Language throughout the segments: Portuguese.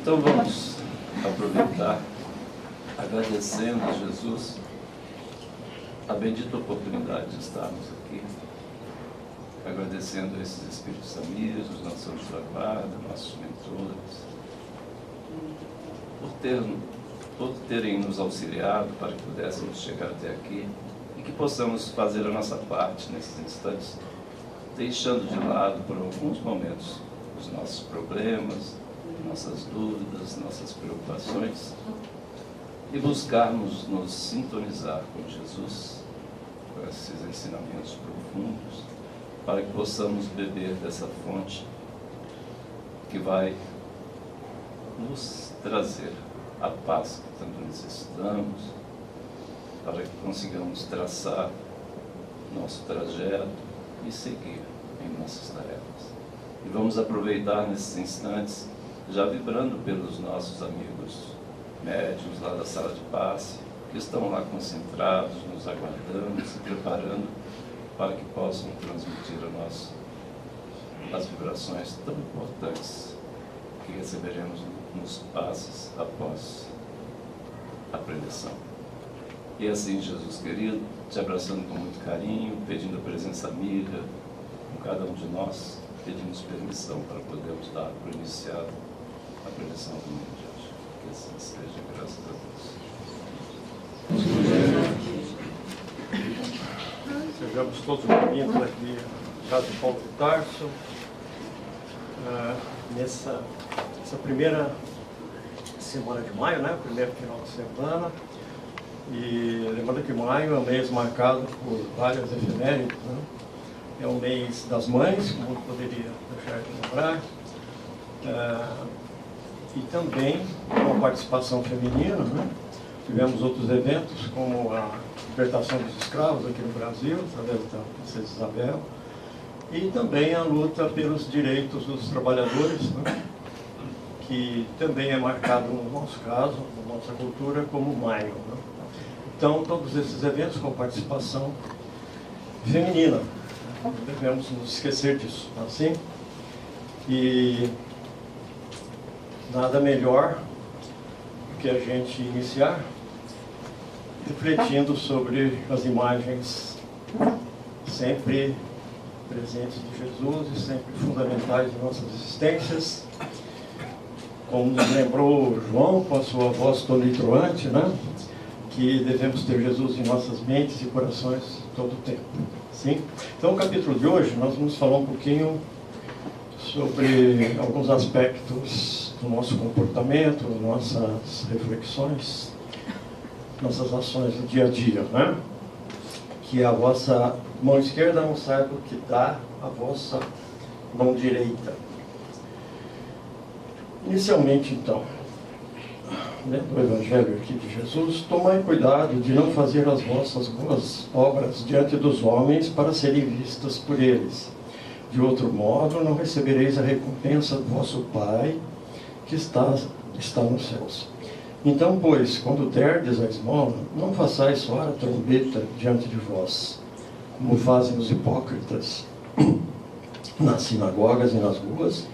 Então vamos aproveitar, agradecendo a Jesus a bendita oportunidade de estarmos aqui, agradecendo a esses espíritos amigos, nossos anjos da guarda, nossos mentores, por terem nos auxiliado para que pudéssemos chegar até aqui e que possamos fazer a nossa parte nesses instantes, deixando de lado por alguns momentos os nossos problemas, nossas dúvidas, nossas preocupações e buscarmos nos sintonizar com Jesus, com esses ensinamentos profundos, para que possamos beber dessa fonte que vai nos trazer a paz que tanto necessitamos, para que consigamos traçar nosso trajeto e seguir em nossas tarefas. E vamos aproveitar nesses instantes, já vibrando pelos nossos amigos médiuns lá da sala de passe, que estão lá concentrados, nos aguardando, se preparando para que possam transmitir a nós as vibrações tão importantes que receberemos nos passes após a preleção. E assim, Jesus querido, te abraçando com muito carinho, pedindo a presença amiga com cada um de nós, pedimos permissão para podermos dar por iniciado a preleção do mundo de hoje. Que assim seja, graças a Deus. Sejamos todos bem-vindos aqui à Casa de Paulo de Tarso, nessa primeira semana de maio, né? Primeiro final de semana. E lembrando que maio é um mês marcado por várias efemérides, né? É o mês das mães, como eu poderia deixar de lembrar, e também com a participação feminina, né? Tivemos outros eventos, como a libertação dos escravos aqui no Brasil, através da Princesa Isabel, e também a luta pelos direitos dos trabalhadores, né? Que também é marcado, no nosso caso, na nossa cultura, como maio, né? Então, todos esses eventos com participação feminina, não devemos nos esquecer disso, não é assim? E nada melhor do que a gente iniciar refletindo sobre as imagens sempre presentes de Jesus e sempre fundamentais em nossas existências. Como nos lembrou João com a sua voz tonitruante, né? Que devemos ter Jesus em nossas mentes e corações todo o tempo. Sim? Então, no capítulo de hoje, nós vamos falar um pouquinho sobre alguns aspectos do nosso comportamento, nossas reflexões, nossas ações do dia a dia, né? Que a vossa mão esquerda não saiba o que dá a vossa mão direita. Inicialmente, então, do Evangelho aqui de Jesus, tomai cuidado de não fazer as vossas boas obras diante dos homens para serem vistas por eles. De outro modo, não recebereis a recompensa do vosso Pai que está nos céus. Então, pois, quando derdes a esmola, não façais soar a trombeta diante de vós, como fazem os hipócritas nas sinagogas e nas ruas,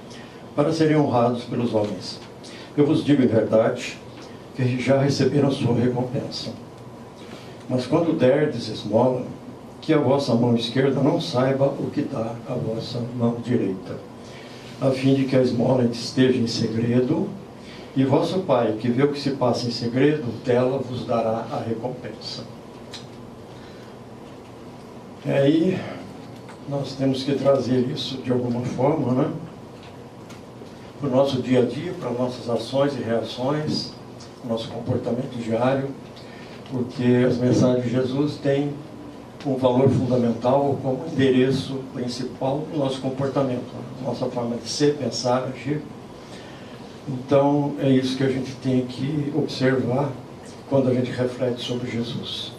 para serem honrados pelos homens. Eu vos digo em verdade que já receberam a sua recompensa. Mas quando derdes esmola, que a vossa mão esquerda não saiba o que dá a vossa mão direita, a fim de que a esmola esteja em segredo, e vosso Pai, que vê o que se passa em segredo, dela vos dará a recompensa. E aí, nós temos que trazer isso de alguma forma, né? Para o nosso dia a dia, para nossas ações e reações, nosso comportamento diário, porque as mensagens de Jesus têm um valor fundamental como endereço principal do nosso comportamento, nossa forma de ser, pensar, agir. Então, é isso que a gente tem que observar quando a gente reflete sobre Jesus.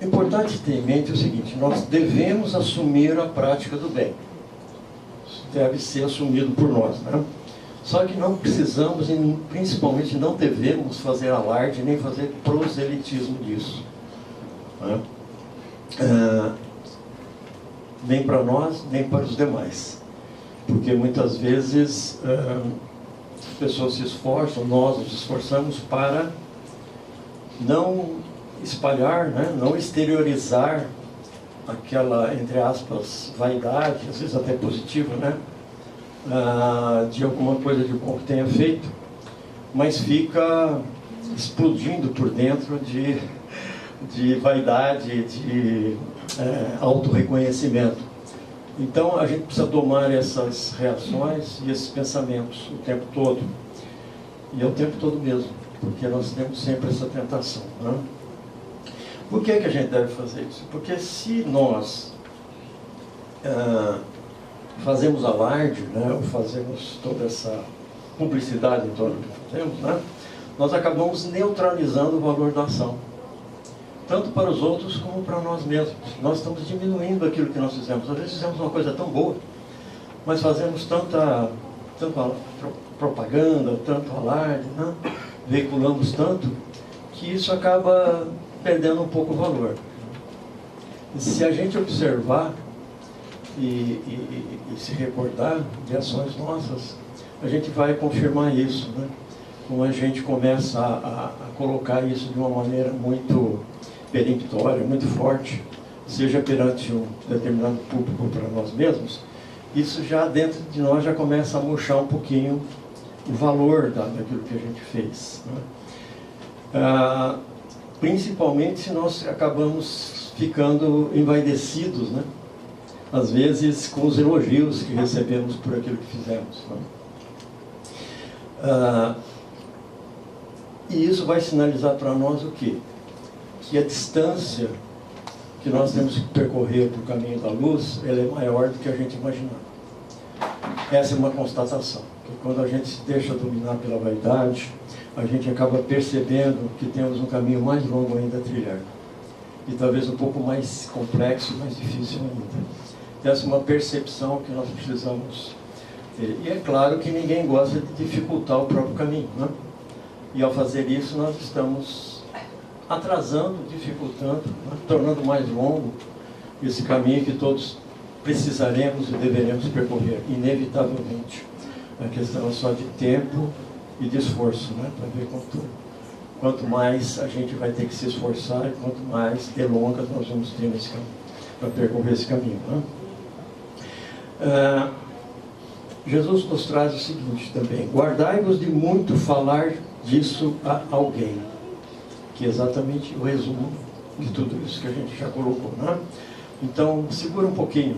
É importante ter em mente o seguinte: nós devemos assumir a prática do bem. Isso deve ser assumido por nós, né? Só que não precisamos e principalmente não devemos fazer alarde nem fazer proselitismo disso, né? Nem para nós, nem para os demais. porque muitas vezes as pessoas se esforçam, nós nos esforçamos para não espalhar, né? Não exteriorizar aquela, entre aspas, vaidade, às vezes até positiva, né? De alguma coisa de bom que tenha feito, mas fica explodindo por dentro de vaidade, de autorreconhecimento. Então a gente precisa domar essas reações e esses pensamentos o tempo todo, e é o tempo todo mesmo, porque nós temos sempre essa tentação, né? Por que a gente deve fazer isso? Porque se nós fazemos alarde, né, ou fazemos toda essa publicidade em torno do que fazemos, né, nós acabamos neutralizando o valor da ação, tanto para os outros como para nós mesmos. Nós estamos diminuindo aquilo que nós fizemos. Às vezes fizemos uma coisa tão boa, mas fazemos tanta propaganda, tanto alarde, né, veiculamos tanto, que isso acaba perdendo um pouco o valor. E se a gente observar e se recordar de ações nossas, a gente vai confirmar isso, né? Como a gente começa a colocar isso de uma maneira muito peremptória, muito forte, seja perante um determinado público ou para nós mesmos, isso já dentro de nós já começa a murchar um pouquinho o valor daquilo que a gente fez, né? Principalmente se nós acabamos ficando envaidecidos, né? Às vezes com os elogios que recebemos por aquilo que fizemos, né? E isso vai sinalizar para nós o quê? Que a distância que nós temos que percorrer para o caminho da luz, ela é maior do que a gente imaginar. Essa é uma constatação, que quando a gente se deixa dominar pela vaidade, a gente acaba percebendo que temos um caminho mais longo ainda a trilhar. E talvez um pouco mais complexo, mais difícil ainda. Essa é uma percepção que nós precisamos ter. E é claro que ninguém gosta de dificultar o próprio caminho, né? E ao fazer isso, nós estamos atrasando, dificultando, né? Tornando mais longo esse caminho que todos precisaremos e deveremos percorrer, inevitavelmente. A questão é só de tempo e de esforço, né? Para ver quanto mais a gente vai ter que se esforçar e quanto mais delongas nós vamos ter nesse caminho, para percorrer esse caminho, né? Jesus nos traz o seguinte também: guardai-vos de muito falar disso a alguém, que é exatamente o resumo de tudo isso que a gente já colocou, né? Então, segura um pouquinho,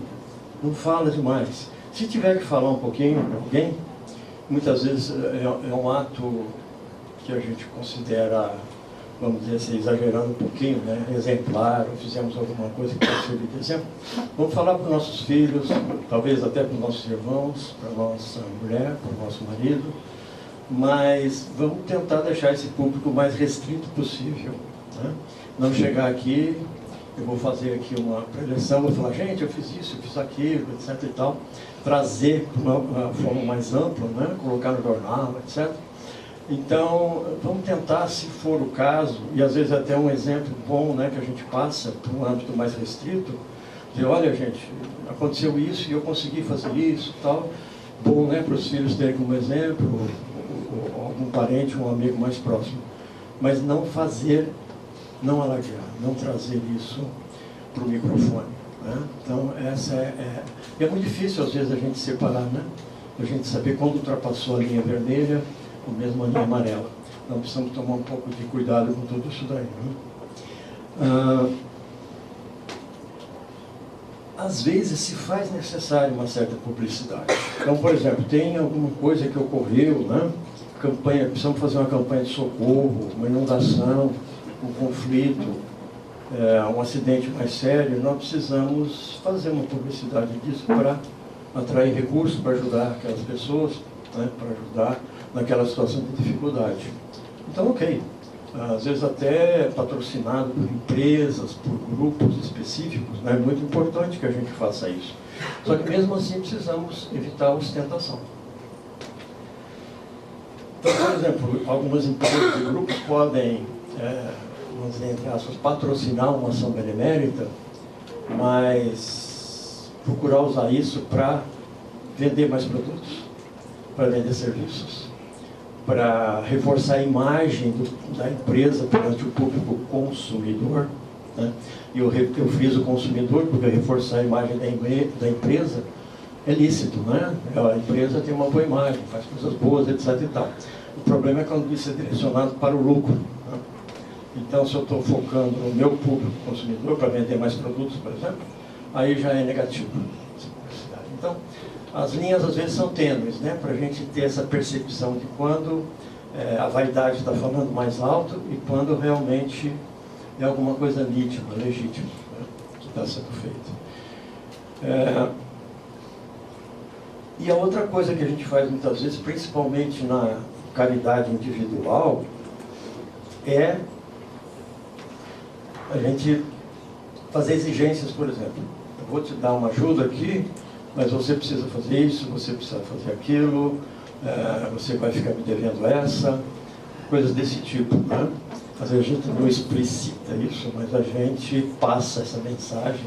não fala demais. Se tiver que falar um pouquinho para alguém, muitas vezes é um ato que a gente considera, vamos dizer assim, exagerando um pouquinho, né? Exemplar, ou fizemos alguma coisa que pode servir de exemplo. Vamos falar para os nossos filhos, talvez até para os nossos irmãos, para a nossa mulher, para o nosso marido, mas vamos tentar deixar esse público o mais restrito possível, né? Não chegar aqui, eu vou fazer aqui uma preleção, vou falar, gente, eu fiz isso, eu fiz aquilo, etc e tal, trazer de uma forma mais ampla, né? Colocar no jornal, etc. Então, vamos tentar, se for o caso, e às vezes até um exemplo bom, né, que a gente passa para um âmbito mais restrito, dizer, olha gente, aconteceu isso e eu consegui fazer isso e tal. Bom, né, para os filhos terem como exemplo, ou algum parente, um amigo mais próximo. Mas não fazer, não alardear, não trazer isso para o microfone, né? Então, essa é muito difícil às vezes a gente separar, né? A gente saber quando ultrapassou a linha vermelha, ou mesmo a linha amarela. Nós precisamos tomar um pouco de cuidado com tudo isso daí, né? Às vezes se faz necessário uma certa publicidade. Então, por exemplo, tem alguma coisa que ocorreu, né? Campanha, precisamos fazer uma campanha de socorro, uma inundação, um conflito, um acidente mais sério, nós precisamos fazer uma publicidade disso para atrair recursos, para ajudar aquelas pessoas, né? Para ajudar naquela situação de dificuldade. Então, ok. Às vezes até patrocinado por empresas, por grupos específicos, né? É muito importante que a gente faça isso. Só que mesmo assim precisamos evitar a ostentação. Então, por exemplo, algumas empresas e grupos podem, vamos dizer, entre aspas, patrocinar uma ação benemérita, mas procurar usar isso para vender mais produtos, para vender serviços, para reforçar a imagem da empresa perante o público consumidor, né? E eu friso o consumidor porque reforçar a imagem da empresa é lícito, né? A empresa tem uma boa imagem, faz coisas boas, etc. e tal. O problema é quando isso é direcionado para o lucro, né? Então, se eu estou focando no meu público consumidor para vender mais produtos, por exemplo, aí já é negativo. Então, as linhas às vezes são tênues, né? Para a gente ter essa percepção de quando a vaidade está falando mais alto e quando realmente é alguma coisa nítida, legítima, né? Que está sendo feito. E a outra coisa que a gente faz muitas vezes, principalmente na caridade individual, é a gente fazer exigências, por exemplo. Eu vou te dar uma ajuda aqui, mas você precisa fazer isso, você precisa fazer aquilo, você vai ficar me devendo essa, coisas desse tipo, né? Às vezes a gente não explicita isso, mas a gente passa essa mensagem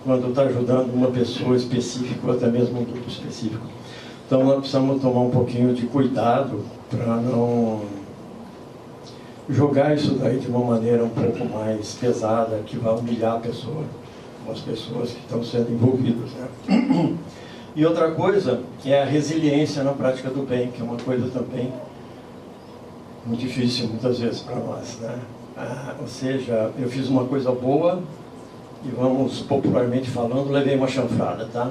quando está ajudando uma pessoa específica ou até mesmo um grupo específico. Então nós precisamos tomar um pouquinho de cuidado para não jogar isso daí de uma maneira um pouco mais pesada, que vai humilhar a pessoa, ou as pessoas que estão sendo envolvidas, né? E outra coisa é a resiliência na prática do bem, que é uma coisa também muito difícil muitas vezes para nós, né? Ou seja, eu fiz uma coisa boa e, vamos popularmente falando, levei uma chanfrada, tá?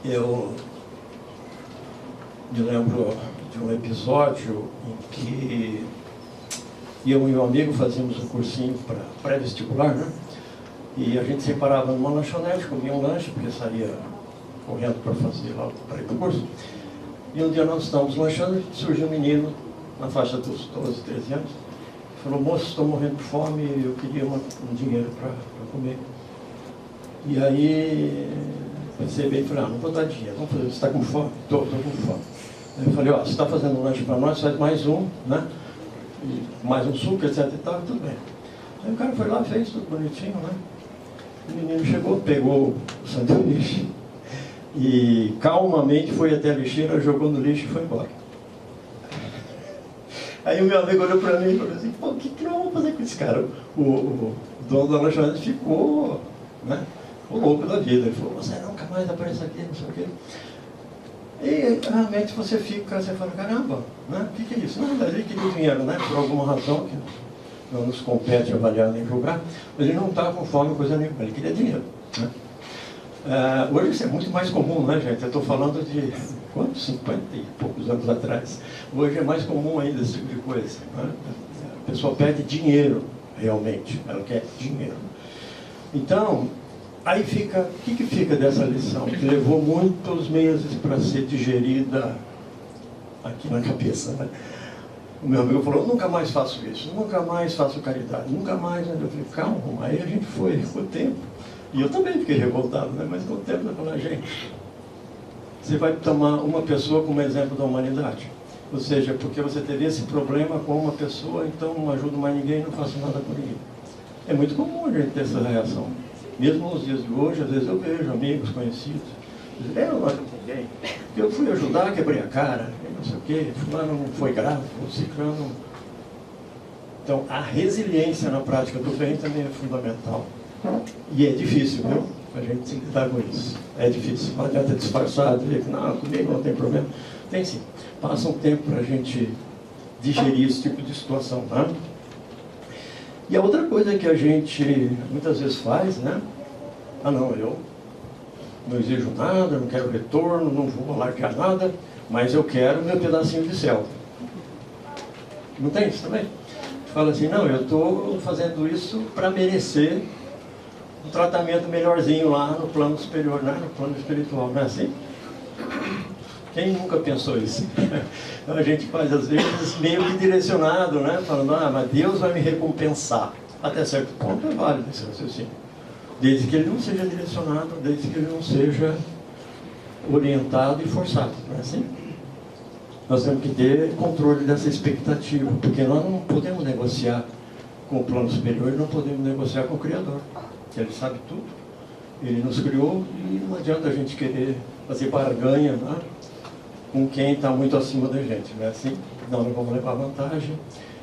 Eu me lembro de um episódio em que eu e meu amigo fazíamos um cursinho para pré-vestibular, né? E a gente se parava numa lanchonete, comia um lanche, porque saía correndo para fazer lá, para ir para o curso. E um dia nós estávamos lanchando e surgiu um menino na faixa dos 12, 13 anos. Falou: moço, estou morrendo de fome, eu queria um dinheiro para comer. E aí pensei bem, falei: não vou dar dinheiro, vamos fazer, você está com fome? Estou com fome. Aí eu falei: você está fazendo um lanche para nós, faz mais um, né? E mais um suco, etc e tal, tudo bem. Aí o cara foi lá, fez tudo bonitinho, né? O menino chegou, pegou o sanduíche e calmamente foi até a lixeira, jogou no lixo e foi embora. Aí o meu amigo olhou para mim e falou assim: pô, o que nós vamos fazer com esse cara? O dono da lanchonete ficou, né, o louco da vida. Ele falou: você nunca mais aparece aqui, não sei o quê. E realmente você fala: caramba, né? O que é isso? Não, ele queria dinheiro, né? Por alguma razão que não nos compete avaliar nem julgar, mas ele não estava com fome, coisa nenhuma, ele queria dinheiro, né? Hoje isso é muito mais comum, né, gente? Eu estou falando de quantos? 50 e poucos anos atrás. Hoje é mais comum ainda esse tipo de coisa, né? A pessoa pede dinheiro, realmente, ela quer dinheiro. Então, aí fica, o que fica dessa lição? Que levou muitos meses para ser digerida aqui na cabeça, né? O meu amigo falou: nunca mais faço isso, nunca mais faço caridade, nunca mais. Eu falei: calma, aí a gente foi com o tempo. E eu também fiquei revoltado, né? Mas com o tempo eu falei: gente, você vai tomar uma pessoa como exemplo da humanidade. Ou seja, porque você teve esse problema com uma pessoa, então não ajudo mais ninguém, não faço nada por ninguém. É muito comum a gente ter essa reação. Mesmo nos dias de hoje, às vezes eu vejo amigos, conhecidos, dizem: eu não ajudo ninguém, porque eu fui ajudar, quebrei a cara, não sei o quê, fulano não foi grave, o ciclano. Então, a resiliência na prática do bem também é fundamental. E é difícil, viu? A gente tem que lidar com isso. É difícil. Não adianta disfarçar, dizer que não, comigo não tem problema. Tem sim. Passa um tempo para a gente digerir esse tipo de situação, né? E a outra coisa que a gente muitas vezes faz, né? Não, eu não exijo nada, não quero retorno, não vou alargar nada, mas eu quero meu pedacinho de céu. Não tem isso também? Fala assim: não, eu estou fazendo isso para merecer um tratamento melhorzinho lá no plano superior, né? No plano espiritual, não é assim? Quem nunca pensou isso? Então a gente faz às vezes meio que direcionado, né? Falando: mas Deus vai me recompensar. Até certo ponto é válido esse raciocínio, desde que ele não seja direcionado, desde que ele não seja orientado e forçado, não é assim? Nós temos que ter controle dessa expectativa, porque nós não podemos negociar com o plano superior e não podemos negociar com o Criador. Ele sabe tudo, Ele nos criou e não adianta a gente querer fazer barganha, né, com quem está muito acima da gente, não é assim? Não vamos levar vantagem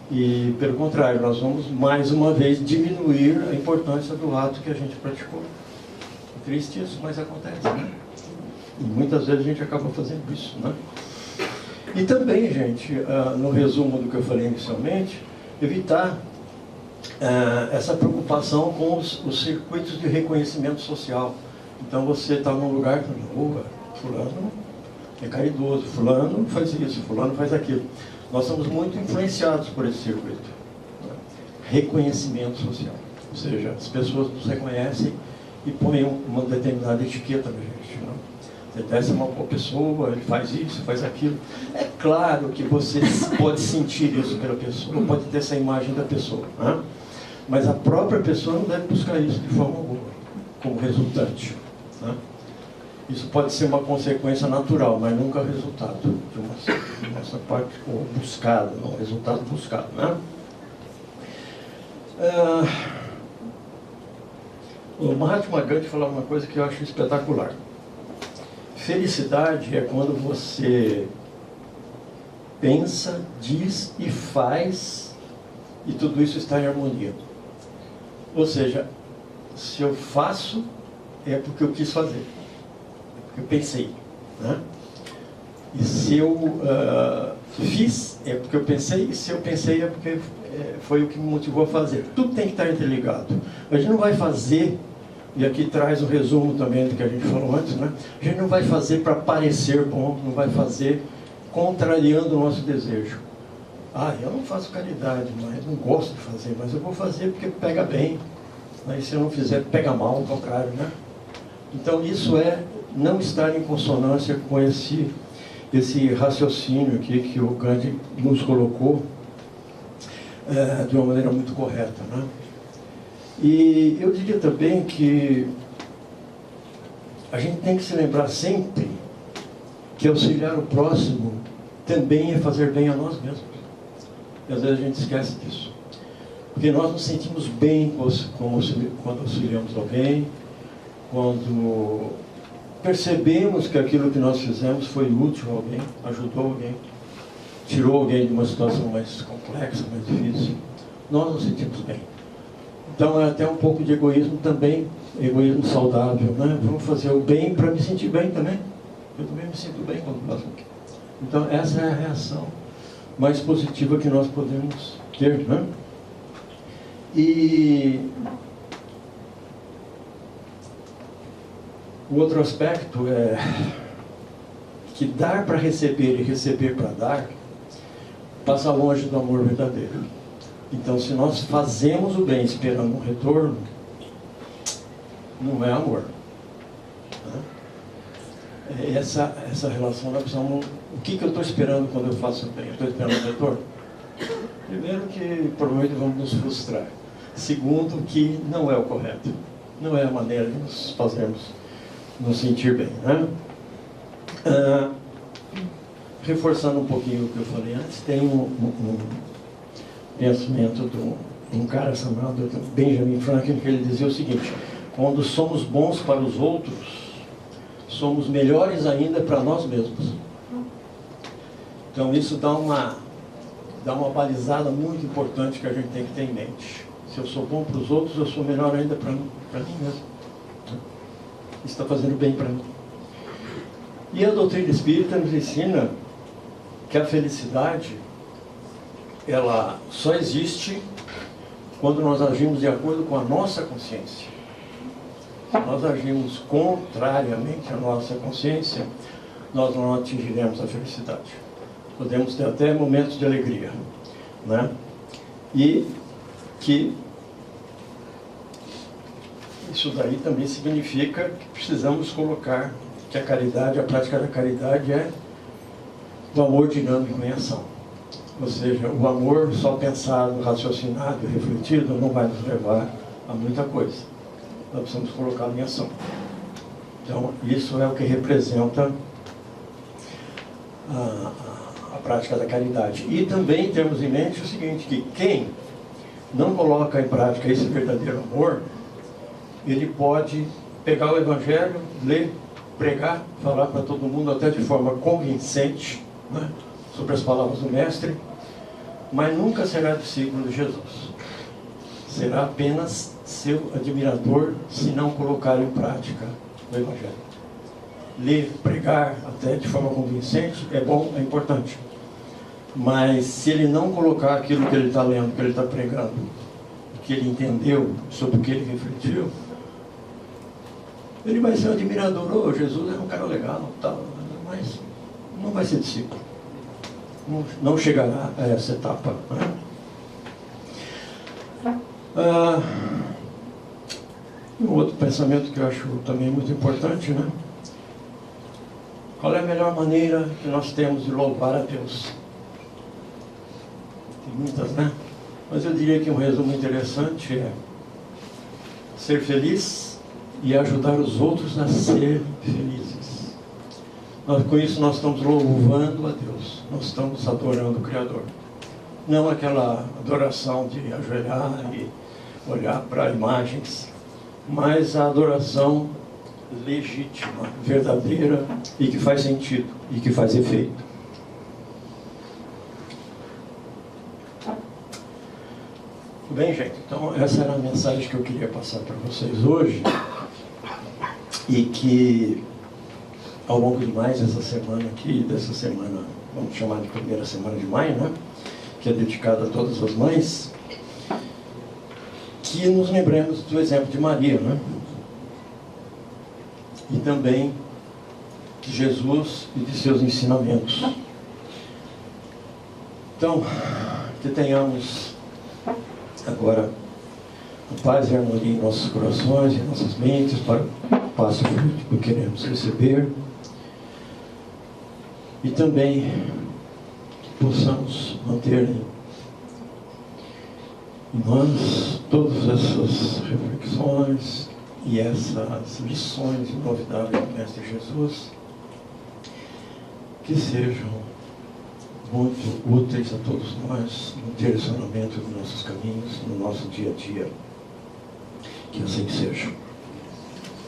e, pelo contrário, nós vamos mais uma vez diminuir a importância do ato que a gente praticou. É triste isso, mas acontece, né? E muitas vezes a gente acaba fazendo isso, né? E também, gente, no resumo do que eu falei inicialmente, evitar essa preocupação com os circuitos de reconhecimento social. Então você está num lugar, fulano é caridoso, fulano faz isso, fulano faz aquilo. Nós somos muito influenciados por esse circuito, né? Reconhecimento social. Ou seja, as pessoas nos reconhecem e põem uma determinada etiqueta na gente, né? Essa é uma boa pessoa, ele faz isso, faz aquilo. É claro que você pode sentir isso pela pessoa, pode ter essa imagem da pessoa, né? Mas a própria pessoa não deve buscar isso de forma alguma, como resultante, né? Isso pode ser uma consequência natural, mas nunca resultado de uma parte ou buscada, não, resultado buscado, né? O Mahatma Gandhi falava uma coisa que eu acho espetacular. Felicidade é quando você pensa, diz e faz e tudo isso está em harmonia. Ou seja, se eu faço é porque eu quis fazer, é porque eu pensei, né? E se eu fiz é porque eu pensei, e se eu pensei é porque foi o que me motivou a fazer. Tudo tem que estar interligado. A gente não vai fazer, e aqui traz o resumo também do que a gente falou antes, né? A gente não vai fazer para parecer bom, não vai fazer contrariando o nosso desejo. Eu não faço caridade, mas não gosto de fazer, mas eu vou fazer porque pega bem. E se eu não fizer, pega mal, ao contrário, né? Então isso é não estar em consonância com esse raciocínio aqui que o Gandhi nos colocou de uma maneira muito correta, né? E eu diria também que a gente tem que se lembrar sempre que auxiliar o próximo também é fazer bem a nós mesmos. E às vezes a gente esquece disso. Porque nós nos sentimos bem quando auxiliamos alguém, quando percebemos que aquilo que nós fizemos foi útil a alguém, ajudou alguém, tirou alguém de uma situação mais complexa, mais difícil. Nós nos sentimos bem. Então é até um pouco de egoísmo também, egoísmo saudável, né? Vamos fazer o bem para me sentir bem também. Eu também me sinto bem quando faço aqui. Então essa é a reação mais positiva que nós podemos ter, né? E o outro aspecto é que dar para receber e receber para dar passa longe do amor verdadeiro. Então, se nós fazemos o bem esperando um retorno, não é amor, né? Essa relação, nós precisamos... O que eu estou esperando quando eu faço o bem? Eu estou esperando um retorno? Primeiro que provavelmente vamos nos frustrar. Segundo que não é o correto. Não é a maneira de nos fazermos nos sentir bem, né? Reforçando um pouquinho o que eu falei antes, tem um pensamento de um cara chamado Benjamin Franklin, que ele dizia o seguinte: quando somos bons para os outros, somos melhores ainda para nós mesmos. Então isso dá uma balizada muito importante que a gente tem que ter em mente. Se eu sou bom para os outros, eu sou melhor ainda para mim mesmo. Isso está fazendo bem para mim. E a doutrina espírita nos ensina que a felicidade, ela só existe quando nós agimos de acordo com a nossa consciência. Se nós agimos contrariamente à nossa consciência, nós não atingiremos a felicidade. Podemos ter até momentos de alegria, né? E que isso daí também significa que precisamos colocar que a caridade, a prática da caridade é o amor dinâmico em ação. Ou seja, o amor só pensado, raciocinado, refletido, não vai nos levar a muita coisa. Nós precisamos colocá-lo em ação. Então, isso é o que representa a prática da caridade. E também temos em mente o seguinte, que quem não coloca em prática esse verdadeiro amor, ele pode pegar o Evangelho, ler, pregar, falar para todo mundo, até de forma convincente, né, sobre as palavras do Mestre, mas nunca será discípulo de Jesus. Será apenas seu admirador se não colocar em prática o Evangelho. Ler, pregar, até de forma convincente, é bom, é importante. Mas se ele não colocar aquilo que ele está lendo, que ele está pregando, que ele entendeu, sobre o que ele refletiu, ele vai ser um admirador. Oh, Jesus é um cara legal, tal, mas não vai ser discípulo. Não chegará a essa etapa, né? Um outro pensamento que eu acho também muito importante, né? Qual é a melhor maneira que nós temos de louvar a Deus? Tem muitas, né? Mas eu diria que um resumo interessante é ser feliz e ajudar os outros a ser felizes. Com isso nós estamos louvando a Deus, nós estamos adorando o Criador. Não aquela adoração de ajoelhar e olhar para imagens, mas a adoração legítima, verdadeira e que faz sentido e que faz efeito. Bem, gente, então essa era a mensagem que eu queria passar para vocês hoje, e que ao longo de mais essa semana aqui, dessa semana, vamos chamar de primeira semana de maio, né, que é dedicada a todas as mães, que nos lembremos do exemplo de Maria, né, e também de Jesus e de seus ensinamentos. Então, que tenhamos agora a paz e a harmonia em nossos corações e em nossas mentes, para o passo que queremos receber, e também que possamos manter em nós todas essas reflexões e essas lições e novidades do Mestre Jesus, que sejam muito úteis a todos nós no direcionamento dos nossos caminhos, no nosso dia a dia. Que assim seja.